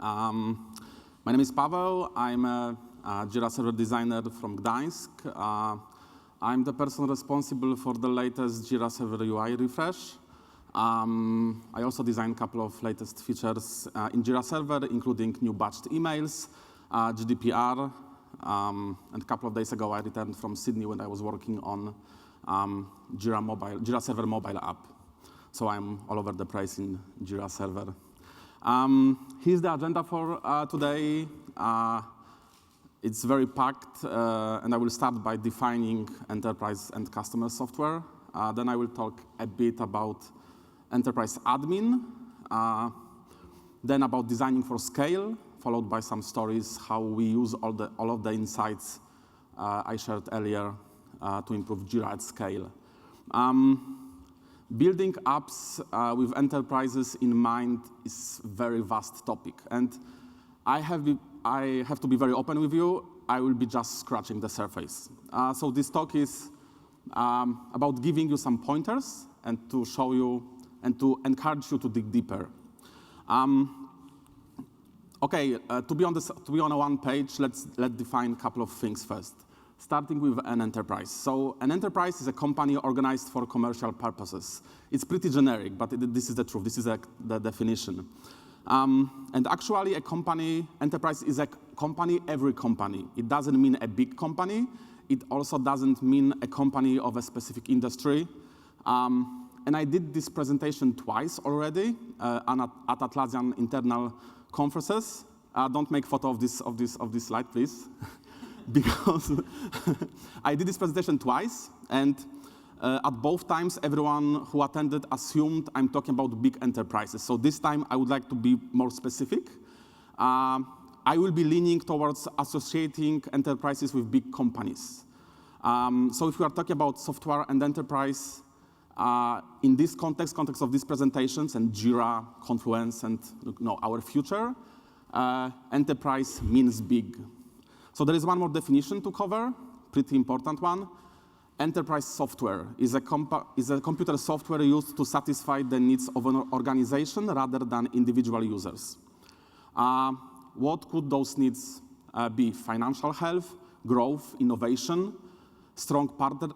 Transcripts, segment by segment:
My name is Pawel. I'm a Jira Server designer from Gdańsk. I'm the person responsible for the latest Jira Server UI refresh. I also designed a couple of latest features in Jira Server, including new batched emails, GDPR, and a couple of days ago I returned from Sydney when I was working on Jira Server mobile app. So I'm all over the place in Jira Server. Here's the agenda for today. It's very packed, and I will start by defining enterprise and customer software. Then I will talk a bit about enterprise admin, then about designing for scale, followed by some stories how we use all of the insights I shared earlier to improve Jira at scale. Building apps with enterprises in mind is a very vast topic, and I have to be very open with you. I will be just scratching the surface. So this talk is about giving you some pointers and to show you and to encourage you to dig deeper. Okay, to be on one page, let's define a couple of things first. Starting with an enterprise. So an enterprise is a company organized for commercial purposes. It's pretty generic, but this is the truth. This is the definition. And actually, enterprise is a company, every company. It doesn't mean a big company. It also doesn't mean a company of a specific industry. And I did this presentation twice already at Atlassian internal conferences. Don't make photo of this slide, please. Because I did this presentation twice, and at both times, everyone who attended assumed I'm talking about big enterprises. So this time, I would like to be more specific. I will be leaning towards associating enterprises with big companies. So if we are talking about software and enterprise, in this context of these presentations and Jira, Confluence, and our future, enterprise means big. So there is one more definition to cover, pretty important one. Enterprise software is a computer software used to satisfy the needs of an organization rather than individual users. What could those needs be? Financial health, growth, innovation, strong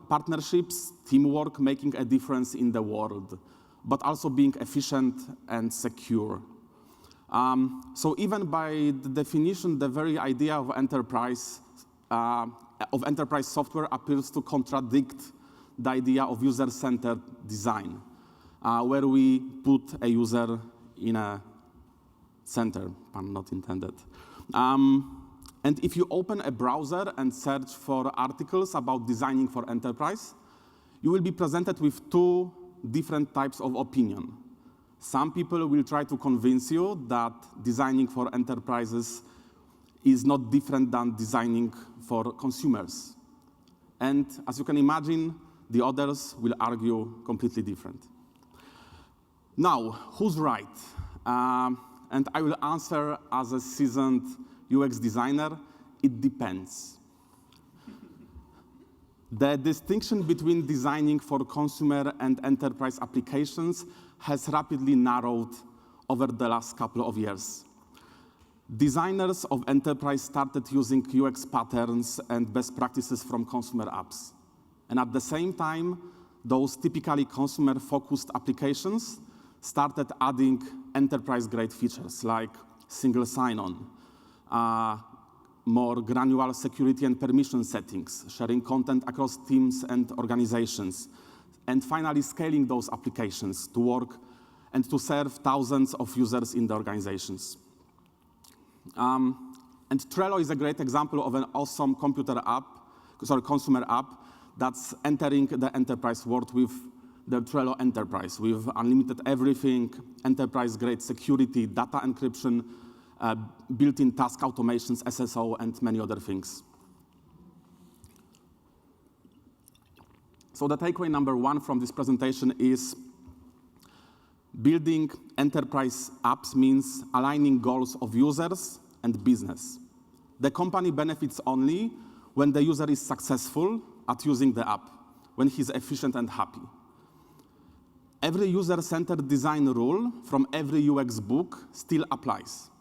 partnerships, teamwork, making a difference in the world, but also being efficient and secure. So even by the definition, the very idea of enterprise software appears to contradict the idea of user-centered design, where we put a user in a center, pun not intended. And if you open a browser and search for articles about designing for enterprise, you will be presented with two different types of opinion. Some people will try to convince you that designing for enterprises is not different than designing for consumers. And as you can imagine, the others will argue completely different. Now, who's right? And I will answer as a seasoned UX designer, it depends. The distinction between designing for consumer and enterprise applications has rapidly narrowed over the last couple of years. Designers of enterprise started using UX patterns and best practices from consumer apps. And at the same time, those typically consumer-focused applications started adding enterprise-grade features like single sign-on, more granular security and permission settings, sharing content across teams and organizations, and finally scaling those applications to work and to serve thousands of users in the organizations. And Trello is a great example of an awesome consumer app that's entering the enterprise world with the Trello Enterprise, with unlimited everything, enterprise-grade security, data encryption, built-in task automations, SSO, and many other things. So the takeaway number one from this presentation is building enterprise apps means aligning goals of users and business. The company benefits only when the user is successful at using the app, when he's efficient and happy. Every user-centered design rule from every UX book still applies.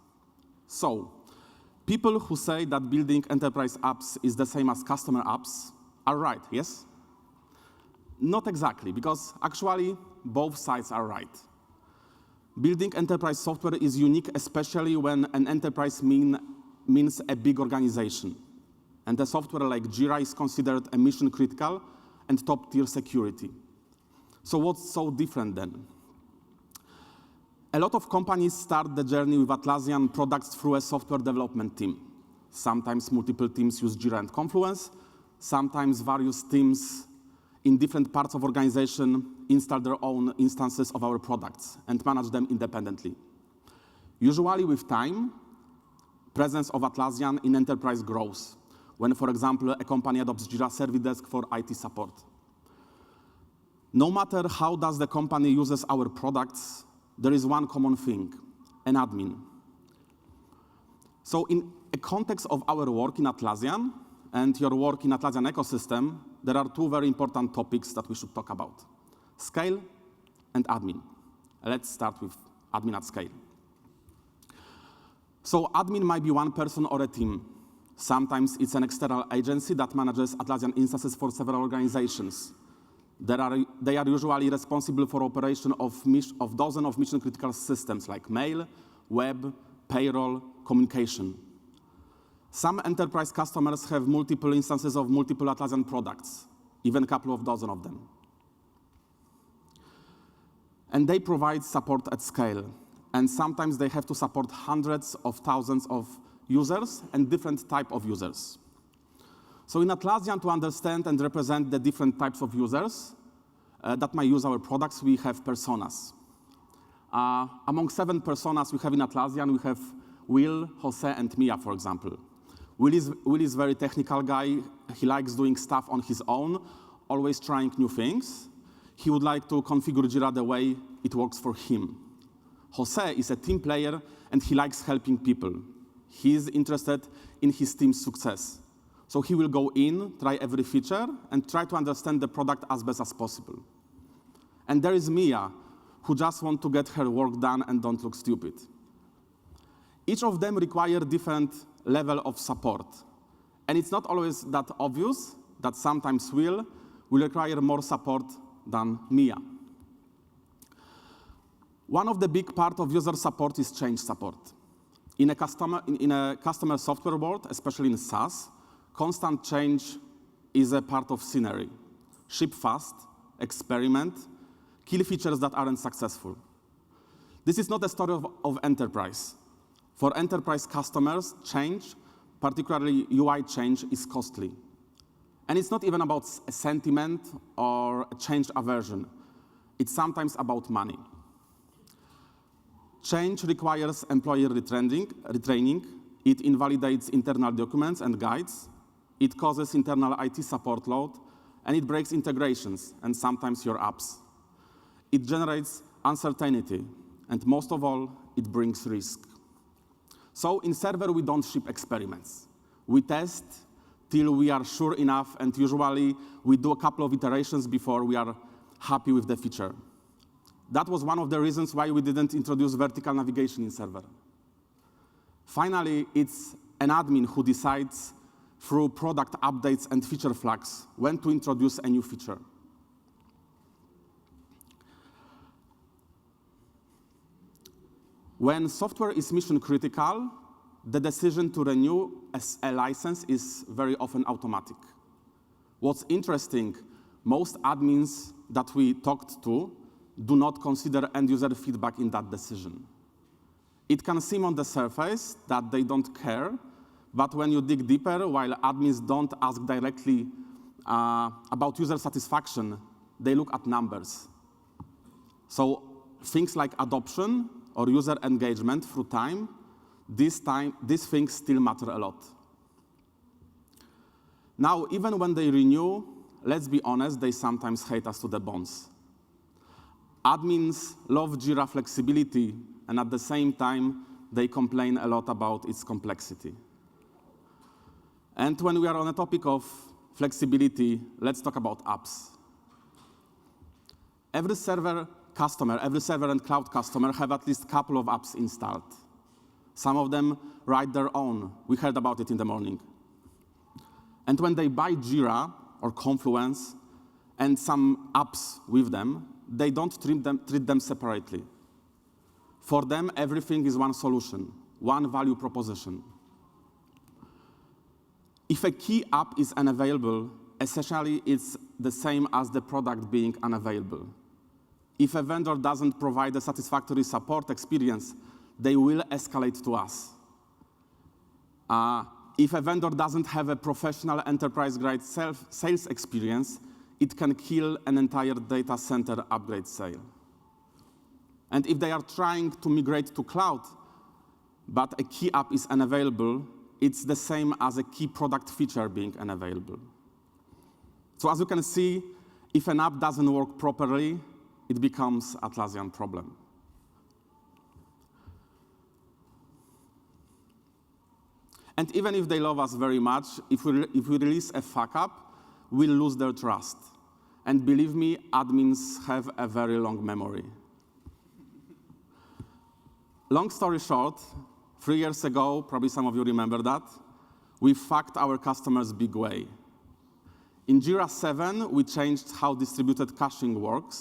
So, people who say that building enterprise apps is the same as customer apps are right, yes? Not exactly, because actually both sides are right. Building enterprise software is unique, especially when an enterprise means a big organization. And a software like Jira is considered a mission critical and top-tier security. So what's so different then? A lot of companies start the journey with Atlassian products through a software development team. Sometimes multiple teams use Jira and Confluence. Sometimes various teams in different parts of organization install their own instances of our products and manage them independently. Usually with time, presence of Atlassian in enterprise grows when, for example, a company adopts Jira Service Desk for IT support. No matter how does the company uses our products, there is one common thing, an admin. So in a context of our work in Atlassian and your work in Atlassian ecosystem, there are two very important topics that we should talk about: scale and admin. Let's start with admin at scale. So admin might be one person or a team. Sometimes it's an external agency that manages Atlassian instances for several organizations. They are usually responsible for operation of dozens of mission-critical systems like mail, web, payroll, communication. Some enterprise customers have multiple instances of multiple Atlassian products, even a couple of dozen of them. And they provide support at scale. And sometimes they have to support hundreds of thousands of users and different types of users. So in Atlassian, to understand and represent the different types of users that might use our products, we have personas. Among 7 personas we have in Atlassian, we have Will, Jose, and Mia, for example. Will is a very technical guy. He likes doing stuff on his own, always trying new things. He would like to configure Jira the way it works for him. Jose is a team player, and he likes helping people. He is interested in his team's success. So he will go in, try every feature, and try to understand the product as best as possible. And there is Mia, who just wants to get her work done and don't look stupid. Each of them require different level of support. And it's not always that obvious that sometimes Will require more support than Mia. One of the big part of user support is change support. In a customer software world, especially in SaaS, constant change is a part of scenery. Ship fast, experiment, kill features that aren't successful. This is not a story of enterprise. For enterprise customers, change, particularly UI change, is costly. And it's not even about a sentiment or a change aversion. It's sometimes about money. Change requires employee retraining. It invalidates internal documents and guides. It causes internal IT support load, and it breaks integrations and sometimes your apps. It generates uncertainty, and most of all, it brings risk. So in Server, we don't ship experiments. We test till we are sure enough, and usually we do a couple of iterations before we are happy with the feature. That was one of the reasons why we didn't introduce vertical navigation in Server. Finally, it's an admin who decides through product updates and feature flags when to introduce a new feature. When software is mission critical, the decision to renew a license is very often automatic. What's interesting, most admins that we talked to do not consider end-user feedback in that decision. It can seem on the surface that they don't care, but when you dig deeper, while admins don't ask directly about user satisfaction, they look at numbers. So things like adoption or user engagement through time, these things still matter a lot. Now, even when they renew, let's be honest, they sometimes hate us to the bones. Admins love Jira flexibility, and at the same time, they complain a lot about its complexity. And when we are on the topic of flexibility, let's talk about apps. Every server and cloud customer have at least a couple of apps installed. Some of them write their own. We heard about it in the morning. And when they buy Jira or Confluence and some apps with them, they don't treat them separately. For them, everything is one solution, one value proposition. If a key app is unavailable, essentially it's the same as the product being unavailable. If a vendor doesn't provide a satisfactory support experience, they will escalate to us. If a vendor doesn't have a professional enterprise-grade sales experience, it can kill an entire data center upgrade sale. And if they are trying to migrate to cloud, but a key app is unavailable, it's the same as a key product feature being unavailable. So as you can see, if an app doesn't work properly, it becomes an Atlassian problem. And even if they love us very much, if we release a fuck-up, we'll lose their trust. And believe me, admins have a very long memory. Long story short, 3 years ago, probably some of you remember that, we fucked our customers big way. In Jira 7, we changed how distributed caching worked.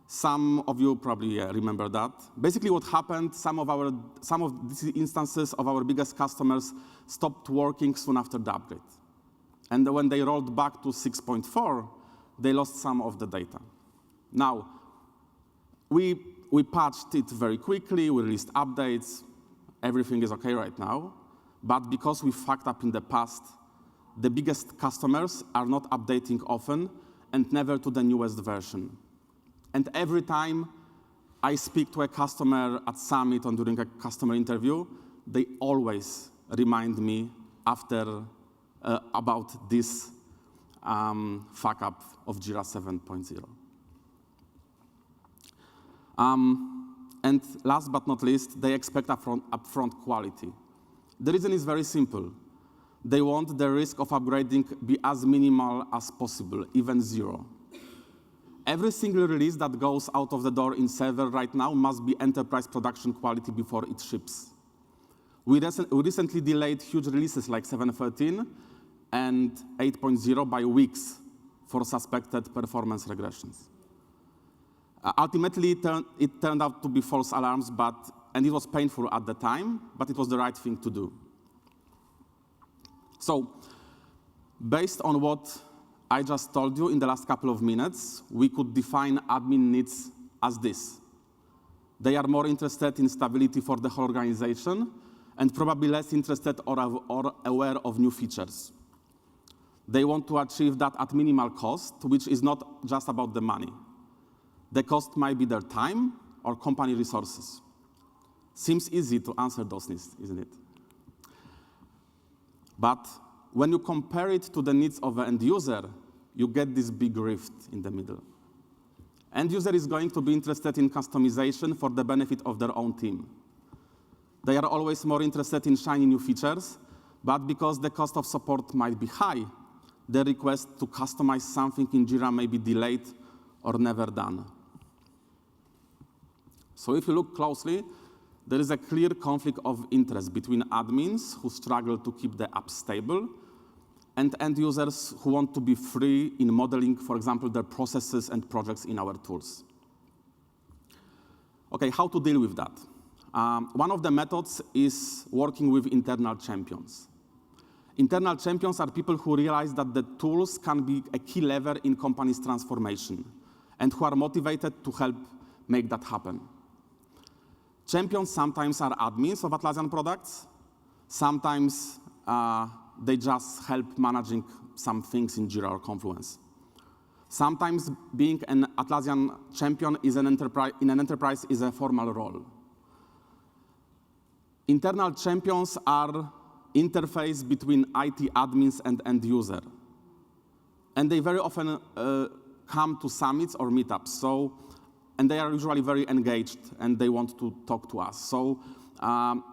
Some of you probably remember that. Basically what happened, some of these instances of our biggest customers stopped working soon after the upgrade. And when they rolled back to 6.4, they lost some of the data. Now, we patched it very quickly, we released updates, everything is okay right now. But because we fucked up in the past, the biggest customers are not updating often and never to the newest version. And every time I speak to a customer at Summit or during a customer interview, they always remind me after about this fuck-up of Jira 7.0. And last but not least, they expect upfront quality. The reason is very simple. They want the risk of upgrading be as minimal as possible, even zero. Every single release that goes out of the door in Server right now must be enterprise production quality before it ships. We recently delayed huge releases like 7.13 and 8.0 by weeks for suspected performance regressions. Ultimately, it turned out to be false alarms, and it was painful at the time, but it was the right thing to do. So, based on what I just told you in the last couple of minutes, we could define admin needs as this. They are more interested in stability for the whole organization and probably less interested or aware of new features. They want to achieve that at minimal cost, which is not just about the money. The cost might be their time or company resources. Seems easy to answer those needs, isn't it? But when you compare it to the needs of an end user, you get this big rift in the middle. End user is going to be interested in customization for the benefit of their own team. They are always more interested in shiny new features, but because the cost of support might be high, the request to customize something in Jira may be delayed or never done. So if you look closely, there is a clear conflict of interest between admins who struggle to keep the app stable and end users who want to be free in modeling, for example, their processes and projects in our tools. Okay, how to deal with that? One of the methods is working with internal champions. Internal champions are people who realize that the tools can be a key lever in companies' transformation and who are motivated to help make that happen. Champions sometimes are admins of Atlassian products. Sometimes they just help managing some things in Jira or Confluence. Sometimes being an Atlassian champion in an enterprise is a formal role. Internal champions are interface between IT admins and end user. And they very often come to summits or meetups. And they are usually very engaged and they want to talk to us. So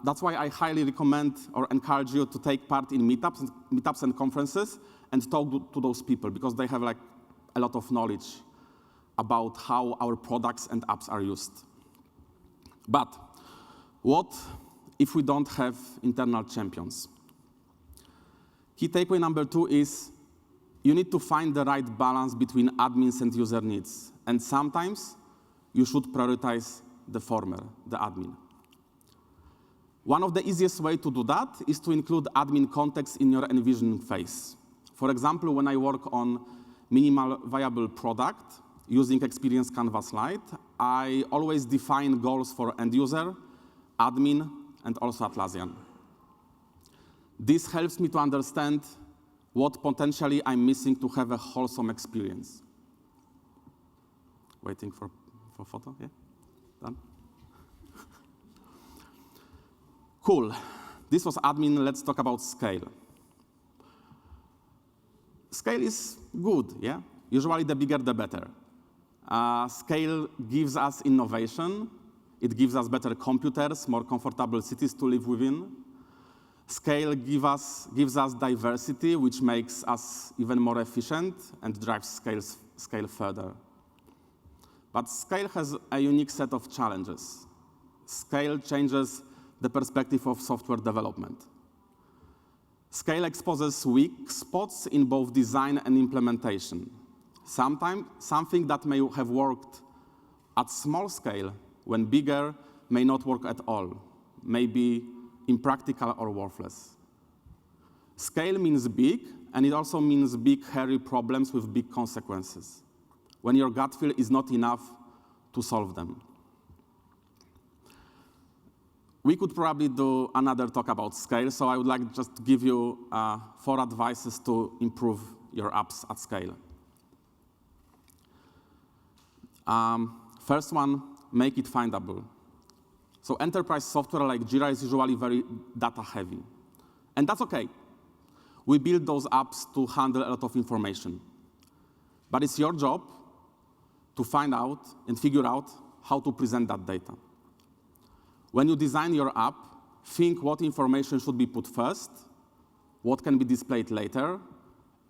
that's why I highly recommend or encourage you to take part in meetups and conferences and talk to those people because they have like a lot of knowledge about how our products and apps are used. But what if we don't have internal champions. Key takeaway number 2 is you need to find the right balance between admins and user needs. And sometimes you should prioritize the former, the admin. One of the easiest ways to do that is to include admin context in your envisioning phase. For example, when I work on minimal viable product using Experience Canvas Lite, I always define goals for end user, admin, and also Atlassian. This helps me to understand what potentially I'm missing to have a wholesome experience. Waiting for photo, yeah? Done? Cool. This was admin. Let's talk about scale. Scale is good, yeah? Usually the bigger, the better. Scale gives us innovation. It gives us better computers, more comfortable cities to live within. Scale gives us diversity, which makes us even more efficient and drives scale further. But scale has a unique set of challenges. Scale changes the perspective of software development. Scale exposes weak spots in both design and implementation. Sometimes something that may have worked at small scale, when bigger, may not work at all, may be impractical or worthless. Scale means big, and it also means big, hairy problems with big consequences, when your gut feel is not enough to solve them. We could probably do another talk about scale, so I would like just to give you 4 advices to improve your apps at scale. First one, make it findable. So enterprise software like Jira is usually very data heavy. And that's okay. We build those apps to handle a lot of information. But it's your job to find out and figure out how to present that data. When you design your app, think what information should be put first, what can be displayed later,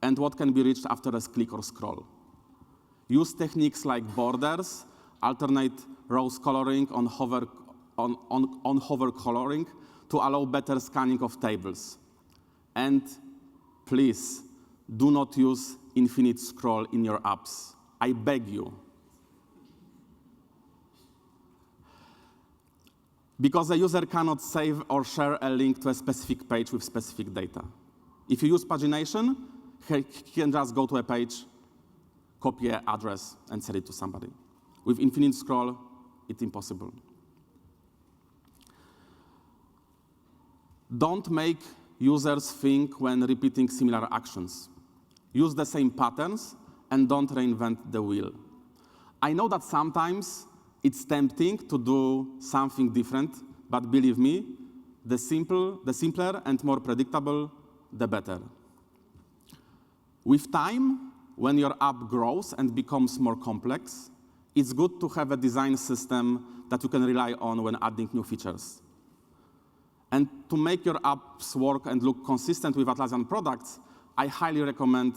and what can be reached after a click or scroll. Use techniques like borders, alternate rows coloring on hover coloring to allow better scanning of tables. And please, do not use infinite scroll in your apps. I beg you. Because a user cannot save or share a link to a specific page with specific data. If you use pagination, he can just go to a page, copy an address, and send it to somebody. With infinite scroll, it's impossible. Don't make users think when repeating similar actions. Use the same patterns and don't reinvent the wheel. I know that sometimes it's tempting to do something different, but believe me, the simpler and more predictable, the better. With time, when your app grows and becomes more complex, it's good to have a design system that you can rely on when adding new features. And to make your apps work and look consistent with Atlassian products, I highly recommend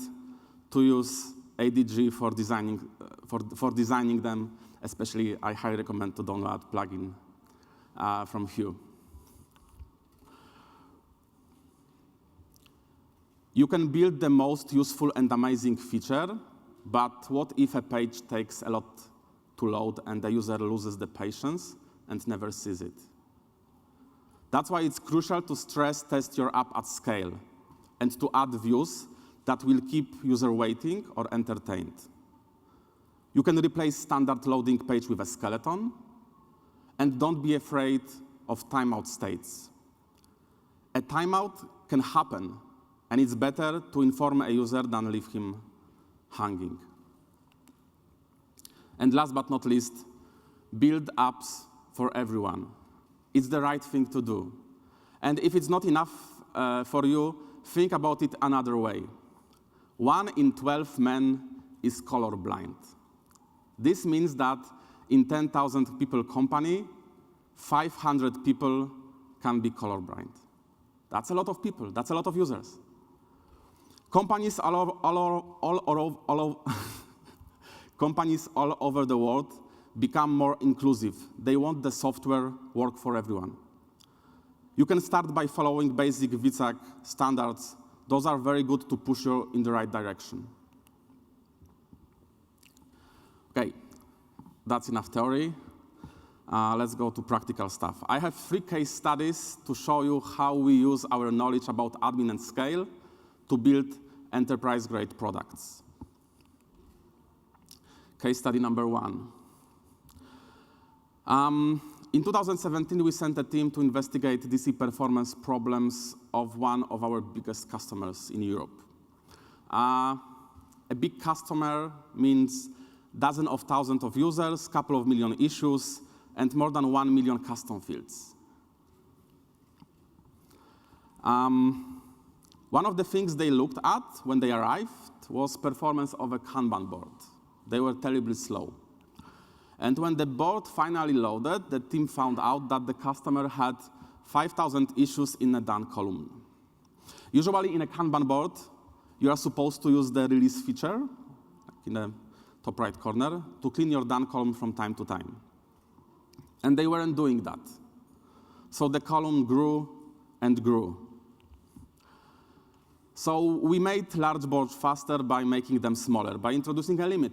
to use ADG for designing them. Especially, I highly recommend to download plugin from Hue. You can build the most useful and amazing feature, but what if a page takes a lot to load and the user loses the patience and never sees it? That's why it's crucial to stress test your app at scale and to add views that will keep user waiting or entertained. You can replace standard loading page with a skeleton, and don't be afraid of timeout states. A timeout can happen, and it's better to inform a user than leave him hanging. And last but not least, build apps for everyone. It's the right thing to do. And if it's not enough for you, think about it another way. 1 in 12 men is colorblind. This means that in 10,000 people company, 500 people can be colorblind. That's a lot of people. That's a lot of users. Companies companies all over the world become more inclusive. They want the software work for everyone. You can start by following basic VSAC standards. Those are very good to push you in the right direction. Okay, that's enough theory. Let's go to practical stuff. I have 3 case studies to show you how we use our knowledge about admin and scale to build enterprise-grade products. Case study number 1. In 2017, we sent a team to investigate DC performance problems of one of our biggest customers in Europe. A big customer means dozens of thousands of users, couple of million issues, and more than 1 million custom fields. One of the things they looked at when they arrived was performance of a Kanban board. They were terribly slow. And when the board finally loaded, the team found out that the customer had 5,000 issues in a done column. Usually in a Kanban board, you are supposed to use the release feature, like in the top right corner, to clean your done column from time to time. And they weren't doing that. So the column grew and grew. So we made large boards faster by making them smaller, by introducing a limit.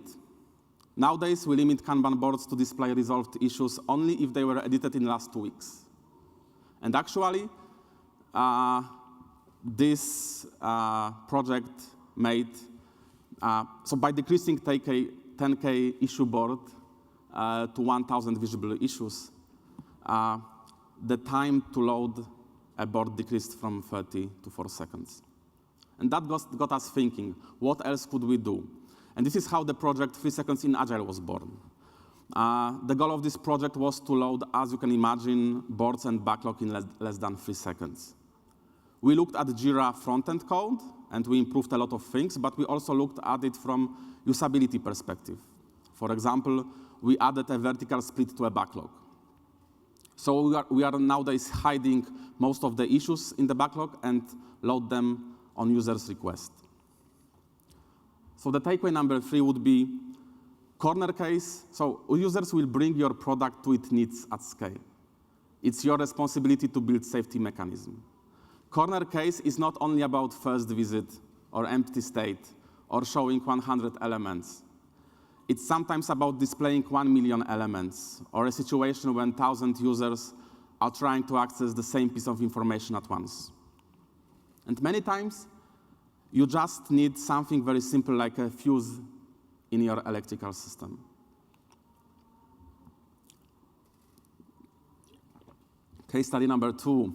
Nowadays, we limit Kanban boards to display resolved issues only if they were edited in the last 2 weeks. And actually, this project made, so by decreasing 10K issue board to 1,000 visible issues, the time to load a board decreased from 30 to 4 seconds. And that got us thinking, what else could we do? And this is how the project 3 Seconds in Agile was born. The goal of this project was to load, as you can imagine, boards and backlog in less than 3 seconds. We looked at Jira front-end code, and we improved a lot of things, but we also looked at it from usability perspective. For example, we added a vertical split to a backlog. So we are nowadays hiding most of the issues in the backlog and load them on users' request. So the takeaway number 3 would be corner case. So users will bring your product to its needs at scale. It's your responsibility to build safety mechanism. Corner case is not only about first visit or empty state or showing 100 elements. It's sometimes about displaying 1 million elements or a situation when 1,000 users are trying to access the same piece of information at once. And many times, you just need something very simple like a fuse in your electrical system. Case study number 2.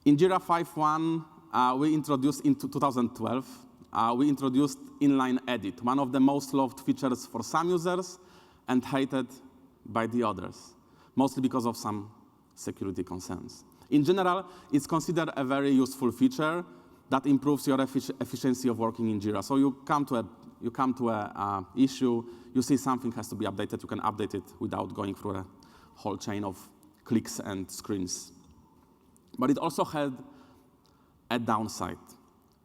In Jira 5.1, we introduced in 2012, we introduced Inline Edit, one of the most loved features for some users and hated by the others, mostly because of some security concerns. In general, it's considered a very useful feature that improves your efficiency of working in Jira. So you come to a issue, you see something has to be updated, you can update it without going through a whole chain of clicks and screens. But it also had a downside.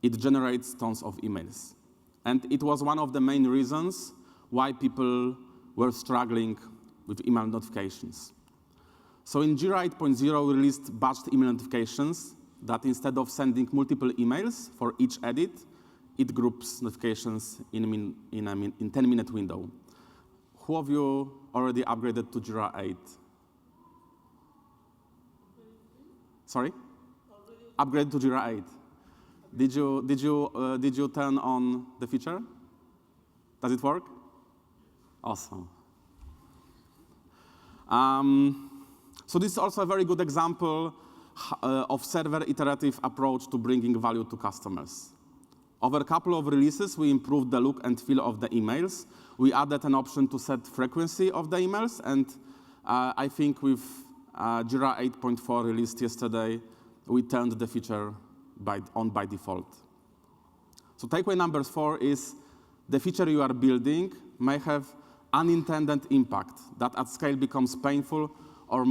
It generates tons of emails. And it was one of the main reasons why people were struggling with email notifications. So in Jira 8.0, we released batched email notifications that instead of sending multiple emails for each edit, it groups notifications in a 10-minute window. Who of you already upgraded to Jira 8? Sorry? Upgrade to Jira 8. Did you turn on the feature? Does it work? Awesome. So this is also a very good example of server iterative approach to bringing value to customers. Over a couple of releases, we improved the look and feel of the emails. We added an option to set frequency of the emails, and I think with Jira 8.4 released yesterday, we turned the feature on by default. So takeaway number 4 is the feature you are building may have unintended impact that at scale becomes painful or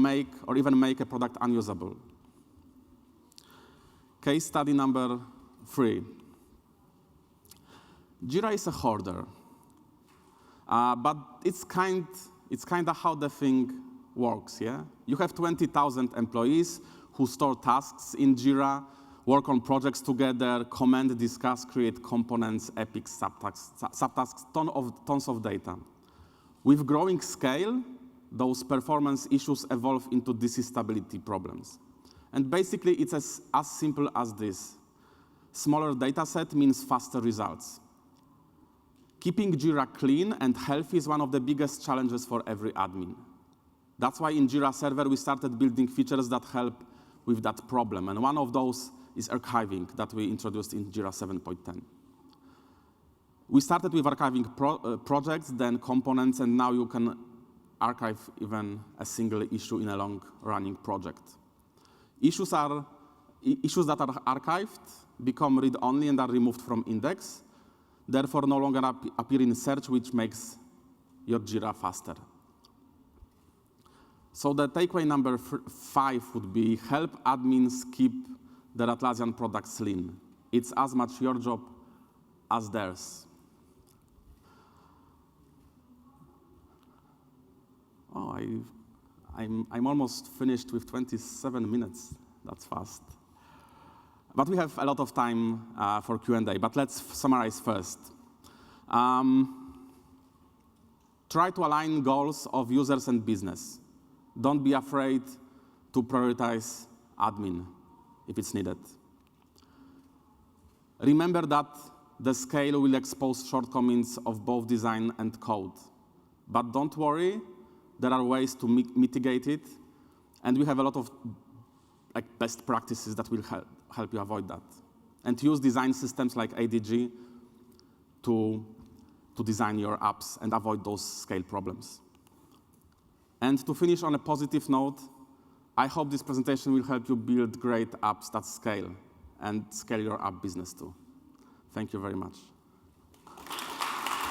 even make a product unusable. Case study number 3. Jira is a hoarder, but it's kind it's kind of how the thing works, yeah? You have 20,000 employees who store tasks in Jira, work on projects together, comment, discuss, create components, epics, subtasks, tons of data. With growing scale, those performance issues evolve into disstability problems. And basically, it's as simple as this. Smaller data set means faster results. Keeping Jira clean and healthy is one of the biggest challenges for every admin. That's why in Jira Server, we started building features that help with that problem. And one of those is archiving that we introduced in Jira 7.10. We started with archiving projects, then components, and now you can archive even a single issue in a long-running project. Issues that are archived become read-only and are removed from index, therefore no longer appear in search, which makes your Jira faster. So the takeaway number 5 would be help admins keep their Atlassian products lean. It's as much your job as theirs. Oh, I'm almost finished with 27 minutes. That's fast. But we have a lot of time for Q&A, but let's summarize first. Try to align goals of users and business. Don't be afraid to prioritize admin if it's needed. Remember that the scale will expose shortcomings of both design and code. But don't worry, there are ways to mitigate it, and we have a lot of best practices that will help you avoid that. And use design systems like ADG to design your apps and avoid those scale problems. And to finish on a positive note, I hope this presentation will help you build great apps that scale and scale your app business too. Thank you very much.